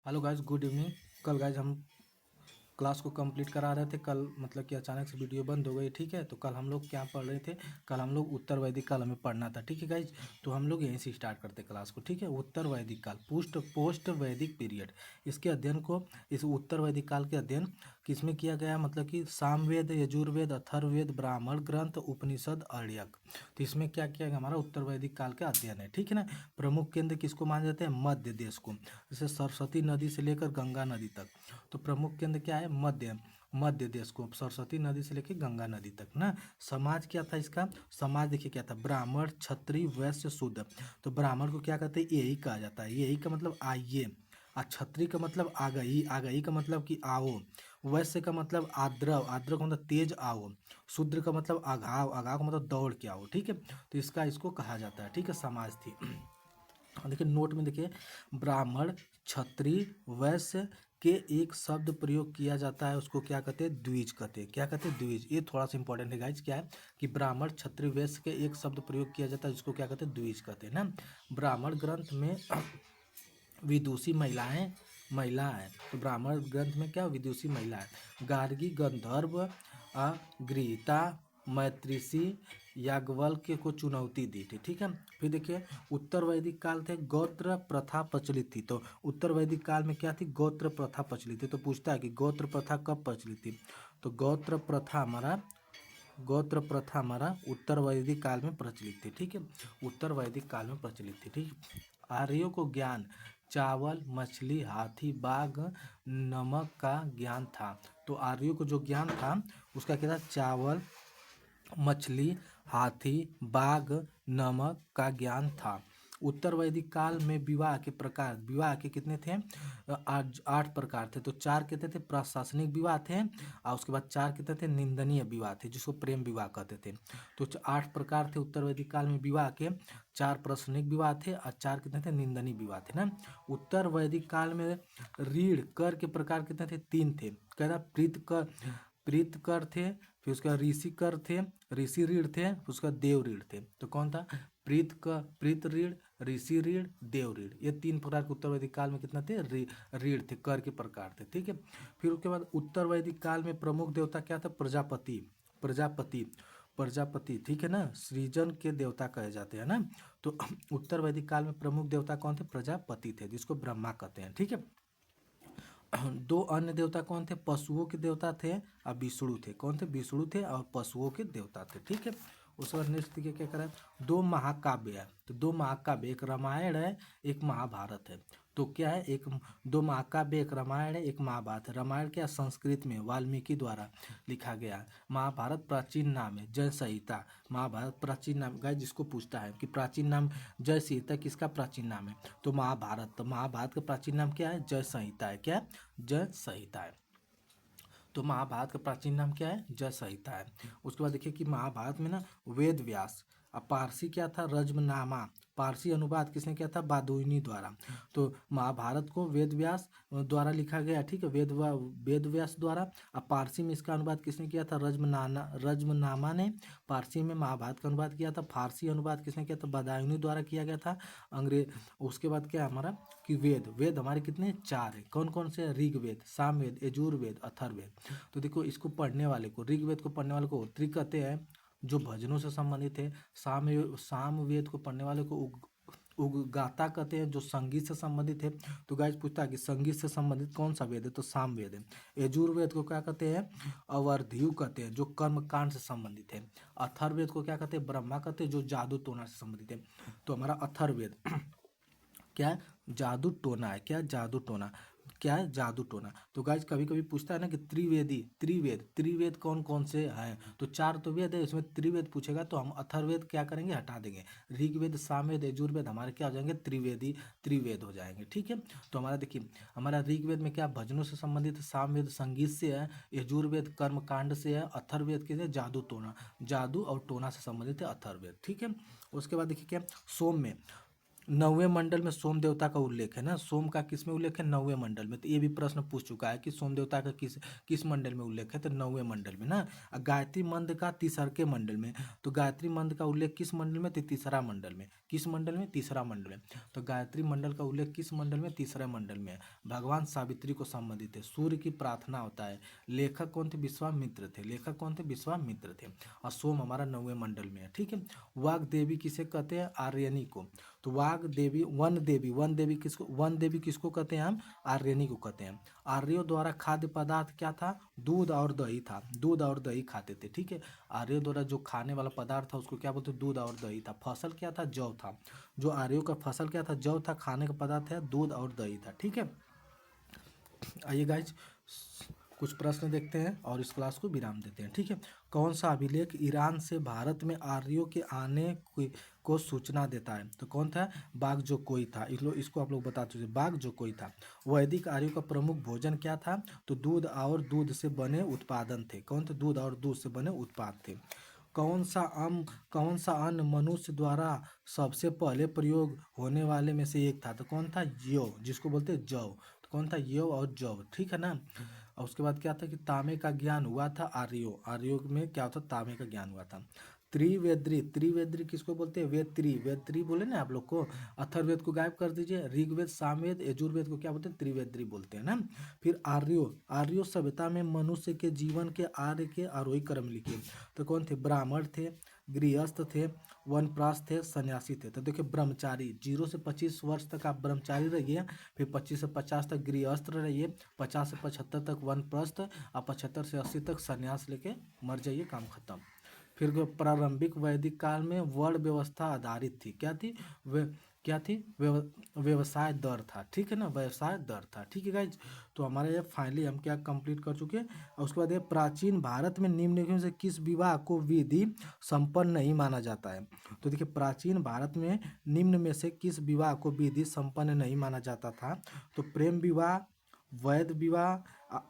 Hello guys, good evening. कल guys हम class को कंप्लीट करा रहे थे। कल मतलब कि अचानक से वीडियो बंद हो गई, ठीक है। तो कल हम लोग क्या पढ़ रहे थे? कल हम लोग उत्तर वैदिक काल हमें पढ़ना था, ठीक है गाइज। तो हम लोग यहीं से स्टार्ट करते क्लास को, ठीक है। उत्तर वैदिक काल, पोस्ट वैदिक पीरियड, इसके अध्ययन को, इस उत्तर वैदिक काल के अध्ययन किसमें किया गया? मतलब कि सामवेद, यजुर्वेद, अथर्ववेद, ब्राह्मण ग्रंथ, उपनिषद, अर्यक। तो इसमें क्या किया गया? हमारा उत्तर वैदिक काल का अध्ययन है, ठीक है ना। प्रमुख केंद्र किसको माने जाते हैं? मध्य देश को, जैसे सरस्वती नदी से लेकर गंगा नदी तक। तो प्रमुख केंद्र क्या है? मध्य देश को, सरस्वती नदी से लेकर गंगा नदी तक ना। समाज क्या था इसका? समाज देखिए क्या था? ब्राह्मण, क्षत्रिय, वैश्य, शूद्र। तो ब्राह्मण को क्या कहते हैं? यही कहा जाता है। यही का मतलब आइए। और क्षत्रिय का मतलब आगही, आगही का मतलब कि आओ। वैश्य का मतलब आद्रव, आद्रव का मतलब तेज आओ। शूद्र का मतलब आघाव, आघाव का मतलब दौड़ के आओ, ठीक है। तो इसको कहा जाता है, ठीक है। समाज थी। देखिए नोट में देखिए, ब्राह्मण, क्षत्रिय, वैश्य के एक शब्द प्रयोग किया जाता है, उसको क्या कहते हैं? द्विज कहते हैं। क्या कहते हैं? द्विज। ये थोड़ा सा इंपॉर्टेंट है गाइज। क्या है कि ब्राह्मण, क्षत्रिय, वैश्य के एक शब्द प्रयोग किया जाता है, जिसको क्या कहते हैं? द्विज कहते हैं ना। ब्राह्मण ग्रंथ में विदुषी महिला है। तो ब्राह्मण ग्रंथ में क्या? विदुषी महिला है। गार्गी, गंधर्व, गृहीता, मैत्रिषी, याज्ञवल्क्य को चुनौती दी थी, ठीक है। फिर देखिए, उत्तर वैदिक काल थे, गोत्र प्रथा प्रचलित थी। तो उत्तर वैदिक काल में क्या थी? गोत्र प्रथा प्रचलित थी। तो पूछता है कि गोत्र प्रथा कब प्रचलित थी? तो गोत्र प्रथा हमारा उत्तर वैदिक काल में प्रचलित थी, ठीक है। उत्तर वैदिक काल में प्रचलित थी, ठीक है। आर्यों को ज्ञान चावल, मछली, हाथी, बाघ, नमक का ज्ञान था। तो आर्यों को जो ज्ञान था उसका क्या था? चावल, मछली, हाथी, बाघ, नमक का ज्ञान था। उत्तर वैदिक काल में विवाह के प्रकार, विवाह के कितने थे? 8 प्रकार थे। तो 4 कितने थे? प्रशासनिक विवाह थे, और उसके बाद 4 कितने थे? निंदनीय विवाह थे, जिसको प्रेम विवाह कहते थे। तो 8 प्रकार थे उत्तर वैदिक काल में विवाह के। 4 प्रशासनिक विवाह थे और 4 कितने थे? निंदनीय विवाह थे ना। उत्तर वैदिक काल में रीढ़ कर के प्रकार कितने थे? 3 थे। कह रहा प्रीत कर थे, फिर उसका ऋषि कर थे, ऋषि रीढ़ थे, उसका देव रीढ़ थे। तो कौन था? प्रीत रीढ़, ऋषि रीढ़, देव रीढ़। ये 3 प्रकार के उत्तर वैदिक काल में कितना थे? रीढ़ थे, कर के प्रकार थे, ठीक है। फिर उसके बाद उत्तर वैदिक काल में प्रमुख देवता क्या था? प्रजापति, प्रजापति, प्रजापति, ठीक है ना। सृजन के देवता कहे जाते हैं ना। तो उत्तर वैदिक काल में प्रमुख देवता कौन थे? प्रजापति थे, जिसको ब्रह्मा कहते हैं, ठीक है। 2 अन्य देवता कौन थे? पशुओं के देवता थे और विष्णु थे। कौन थे? विष्णु थे और पशुओं के देवता थे, ठीक है। उसके बाद नेक्स्ट देखिए क्या करा? 2 महाकाव्य है। तो 2 महाकाव्य, एक रामायण है, एक महाभारत है। तो क्या है? 2 महाकाव्य, एक रामायण है, एक महाभारत है। रामायण क्या? संस्कृत में वाल्मीकि द्वारा लिखा गया है। महाभारत प्राचीन नाम है जय संहिता। महाभारत प्राचीन नाम, गाइस जिसको पूछता है कि प्राचीन नाम जय संहिता किसका प्राचीन नाम है? तो महाभारत। तो महाभारत का प्राचीन नाम क्या है? जय संहिता है। क्या? जय संहिता है। तो महाभारत का प्राचीन नाम क्या है? जय संहिता है। उसके बाद देखिए कि महाभारत में ना वेद व्यास, अब पारसी क्या था? रज्मनामा। पारसी अनुवाद किसने किया था? बादुइनी द्वारा। तो महाभारत को वेद व्यास द्वारा लिखा गया, ठीक है। वेद व्यास द्वारा। अब पारसी में इसका अनुवाद किसने किया था? रज्मनामा ने पारसी में महाभारत का अनुवाद किया था। फारसी अनुवाद किसने किया था? बदायूनी द्वारा किया गया था। अंग्रेज। उसके बाद क्या हमारा कि वेद हमारे कितने? 4 है। कौन कौन से? ऋग्वेद, सामवेद, यजुर्वेद, अथर्ववेद। तो देखो, इसको पढ़ने वाले को, ऋग्वेद को पढ़ने वाले को होत्री कहते हैं, जो भजनों से संबंधित है। सामवेद को पढ़ने वाले को उगगाता कहते हैं, जो संगीत से संबंधित है। तो गाइस पूछता है कि संगीत से संबंधित कौन सा वेद है? तो सामवेद है। यजुर्वेद को क्या कहते हैं? अवर्ध्यु कहते हैं, जो कर्म कांड से संबंधित है। अथर्ववेद को क्या कहते हैं? ब्रह्मा कहते हैं, जो जादू टोना से संबंधित है। तो हमारा अथर्ववेद क्या है? जादू टोना है। क्या? जादू टोना। क्या है? जादू टोना। तो गाइज कभी कभी पूछता है ना कि त्रिवेद कौन कौन से हैं? तो 4 तो वेद है, इसमें त्रिवेद पूछेगा तो हम अथर्ववेद क्या करेंगे? हटा देंगे। ऋग्वेद, सामवेद, यजुर्वेद हमारे क्या हो जाएंगे? त्रिवेद हो जाएंगे, ठीक है। तो हमारा देखिए, हमारा ऋग्वेद में क्या? भजनों से संबंधित है। सामवेद संगीत से है। यजुर्वेद कर्म कांड से है। अथर्ववेद के लिए जादू टोना, जादू और टोना से संबंधित है अथर्ववेद, ठीक है। उसके बाद देखिए क्या? सोम में 9वें मंडल में सोम देवता का उल्लेख है ना, सोम का किस में उल्लेख है, 9वें मंडल में। तो ये भी प्रश्न पूछ चुका है कि सोम देवता का किस किस मंडल में उल्लेख है, तो 9वें मंडल में ना। गायत्री मंत्र का तीसरे मंडल में, तो गायत्री मंत्र का उल्लेख किस मंडल में, तो तीसरा मंडल में। किस मंडल में, तीसरा मंडल में। तो गायत्री मंडल का उल्लेख किस मंडल में, तीसरे मंडल में। भगवान सावित्री को संबंधित है, सूर्य की प्रार्थना होता है। लेखक कौन थे, विश्वामित्र थे। लेखक कौन थे, विश्वामित्र थे। और सोम हमारा 9वें मंडल में है, ठीक है। वाग देवी किसे कहते हैं, आर्यनी को। तो वाग देवी, वन देवी किसको कहते हैं हम, आर्यनी को कहते हैं। आर्यों द्वारा खाद्य पदार्थ क्या था, दूध और दही था। दूध और दही खाते थे, ठीक है। आर्यों द्वारा जो खाने वाला पदार्थ था उसको क्या बोलते, दूध और दही था। फसल क्या था, जौ था। जो आर्यों का फसल क्या था, जौ था। खाने का पदार्थ है दूध और दही था, ठीक है। आइए गाइज कुछ प्रश्न देखते हैं और इस क्लास को विराम देते हैं, ठीक है। कौन सा अभिलेख ईरान से भारत में आर्यों के आने को सूचना देता है, तो कौन था, बाघ जो कोई था। इसको आप लोग बता दीजिए, बाघ जो कोई था। वैदिक आर्यों का प्रमुख भोजन क्या था, तो दूध और दूध से बने उत्पादन थे। कौन थे, दूध और दूध से बने उत्पाद थे। कौन सा अन्न मनुष्य द्वारा सबसे पहले प्रयोग होने वाले में से एक था, तो कौन था, यौ, जिसको बोलते हैं जौ। तो कौन था, यौ और जौ, ठीक है ना। और उसके बाद क्या था कि तांबे का ज्ञान हुआ था आर्यों में क्या होता, तांबे का ज्ञान हुआ था। त्रिवेद्री, त्रिवेद्री किसको बोलते हैं, वेद बोले ना आप लोग को। अथर्ववेद को गायब कर दीजिए, ऋग्वेद, सामवेद, यजुर्वेद को क्या बोलते हैं, त्रिवेद्री बोलते हैं ना। फिर आर्यो सभ्यता में मनुष्य के जीवन के आर्य के आरोही क्रम लिखे, तो कौन थे, ब्राह्मण थे, गृहस्थ थे, वनप्रस्थ थे, सन्यासी थे। तो देखिए ब्रह्मचारी, 0 से 25 वर्ष तक आप ब्रह्मचारी रहिए, फिर 25 से 50 तक गृहस्थ रहिए, 50 से 75 तक वनप्रस्थ, और 75 से 80 तक सन्यास लेके मर जाइए, काम खत्म। फिर प्रारंभिक वैदिक काल में वर्ण व्यवस्था आधारित थी, क्या थी, वे क्या थी, व्यवसाय दर था, ठीक है ना, व्यवसाय दर था, ठीक है गाइज। तो हमारे ये फाइनली हम क्या कंप्लीट कर चुके हैं। और उसके बाद ये प्राचीन भारत में निम्नलिखित में से किस विवाह को विधि संपन्न नहीं माना जाता है। तो देखिए प्राचीन भारत में निम्न में से किस विवाह को विधि संपन्न नहीं माना जाता था, तो प्रेम विवाह, वैध विवाह,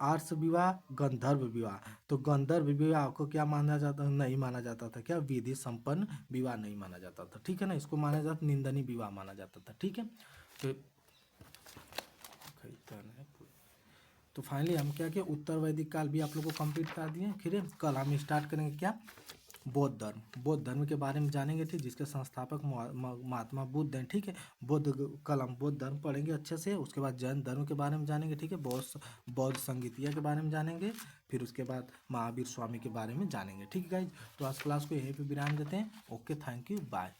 आर्ष विवाह, गंधर्व विवाह। तो गंधर्व विवाह को क्या माना जाता, नहीं माना जाता था, क्या, विधि संपन्न विवाह नहीं माना जाता था, ठीक है ना। इसको माना जाता, निंदनीय विवाह माना जाता था, ठीक है। तो तो फाइनली हम क्या किया, उत्तर वैदिक काल भी आप लोग को कंप्लीट कर दिए। फिर कल हम स्टार्ट करेंगे क्या, बौद्ध धर्म के बारे में जानेंगे, ठीक, जिसके संस्थापक महात्मा बुद्ध हैं, ठीक है। कल हम बौद्ध धर्म पढ़ेंगे अच्छे से। उसके बाद जैन धर्म के बारे में जानेंगे, ठीक है। बौद्ध संगीतिया के बारे में जानेंगे। फिर उसके बाद महावीर स्वामी के बारे में जानेंगे, ठीक है गाइज। तो आज क्लास को यहीं पे विराम देते हैं। Okay, thank you, bye.